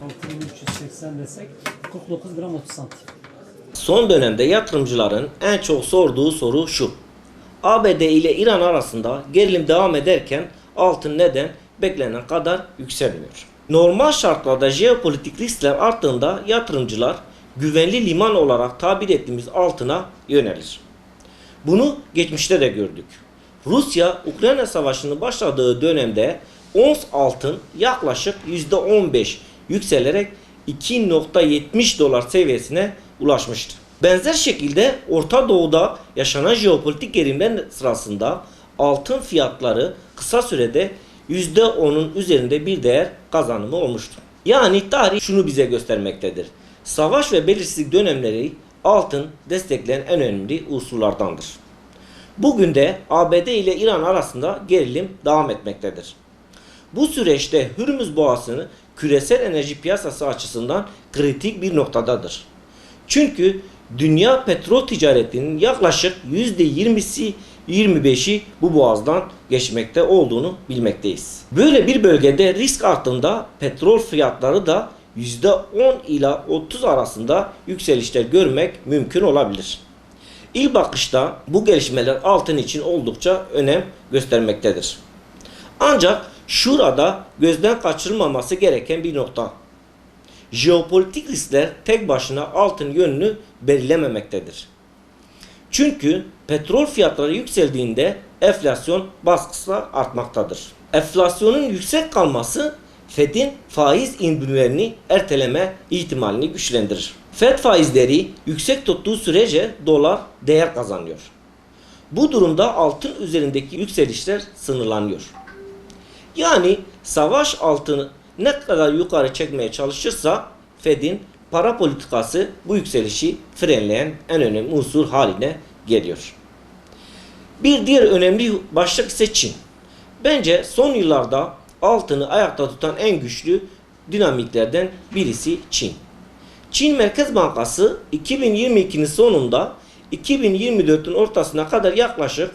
6380 desek 49 gram 30 santim. Son dönemde yatırımcıların en çok sorduğu soru şu: ABD ile İran arasında gerilim devam ederken altın neden beklenen kadar yükselmiyor? Normal şartlarda jeopolitik riskler arttığında yatırımcılar güvenli liman olarak tabir ettiğimiz altına yönelir. Bunu geçmişte de gördük. Rusya-Ukrayna savaşının başladığı dönemde ons altın yaklaşık %15 yükselerek 2.70 dolar seviyesine ulaşmıştı. Benzer şekilde Orta Doğu'da yaşanan jeopolitik gerilimler sırasında altın fiyatları kısa sürede %10'un üzerinde bir değer kazanımı olmuştu. Yani tarih şunu bize göstermektedir: savaş ve belirsizlik dönemleri altın destekleyen en önemli unsurlardandır. Bugün de ABD ile İran arasında gerilim devam etmektedir. Bu süreçte Hürmüz Boğazı küresel enerji piyasası açısından kritik bir noktadadır. Çünkü dünya petrol ticaretinin yaklaşık %20'si 25'i bu boğazdan geçmekte olduğunu bilmekteyiz. Böyle bir bölgede risk arttığında petrol fiyatları da %10 ila 30 arasında yükselişler görmek mümkün olabilir. İlk bakışta bu gelişmeler altın için oldukça önem göstermektedir. Ancak şurada gözden kaçırılmaması gereken bir nokta: jeopolitik riskler tek başına altın yönünü belirlememektedir. Çünkü petrol fiyatları yükseldiğinde enflasyon baskısı artmaktadır. Enflasyonun yüksek kalması Fed'in faiz indirimlerini erteleme ihtimalini güçlendirir. Fed faizleri yüksek tuttuğu sürece dolar değer kazanıyor. Bu durumda altın üzerindeki yükselişler sınırlanıyor. Yani savaş altını ne kadar yukarı çekmeye çalışırsa Fed'in para politikası bu yükselişi frenleyen en önemli unsur haline geliyor. Bir diğer önemli başlık ise Çin. Bence son yıllarda altını ayakta tutan en güçlü dinamiklerden birisi Çin. Çin Merkez Bankası 2022'nin sonunda 2024'ün ortasına kadar yaklaşık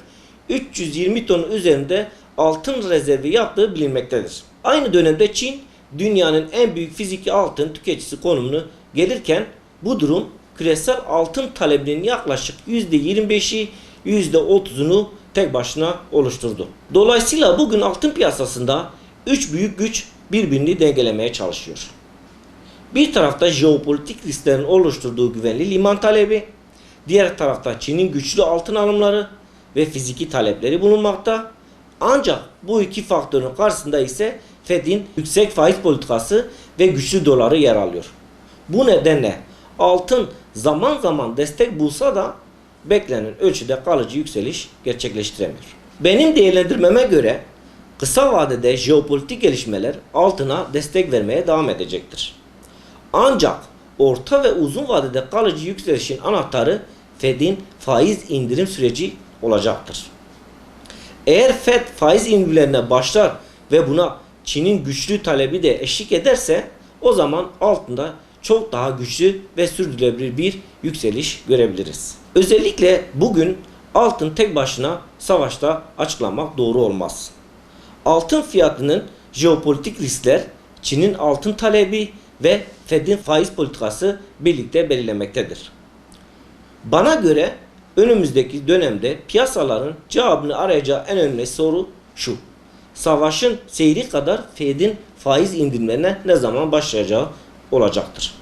320 ton üzerinde altın rezervi yaptığı bilinmektedir. Aynı dönemde Çin dünyanın en büyük fiziki altın tüketicisi konumunu gelirken bu durum küresel altın talebinin yaklaşık %25'i %30'unu tek başına oluşturdu. Dolayısıyla bugün altın piyasasında 3 büyük güç birbirini dengelemeye çalışıyor. Bir tarafta jeopolitik risklerin oluşturduğu güvenli liman talebi, diğer tarafta Çin'in güçlü altın alımları ve fiziki talepleri bulunmakta. Ancak bu iki faktörün karşısında ise Fed'in yüksek faiz politikası ve güçlü doları yer alıyor. Bu nedenle altın zaman zaman destek bulsa da beklenen ölçüde kalıcı yükseliş gerçekleştiremiyor. Benim değerlendirmeme göre kısa vadede jeopolitik gelişmeler altına destek vermeye devam edecektir. Ancak orta ve uzun vadede kalıcı yükselişin anahtarı Fed'in faiz indirim süreci olacaktır. Eğer Fed faiz indirimlerine başlar ve buna Çin'in güçlü talebi de eşlik ederse o zaman altında çok daha güçlü ve sürdürülebilir bir yükseliş görebiliriz. Özellikle bugün altın tek başına savaşta açıklamak doğru olmaz. Altın fiyatının jeopolitik riskler, Çin'in altın talebi ve Fed'in faiz politikası birlikte belirlemektedir. Bana göre önümüzdeki dönemde piyasaların cevabını arayacağı en önemli soru şu: savaşın seyri kadar Fed'in faiz indirimlerine ne zaman başlayacağı olacaktır.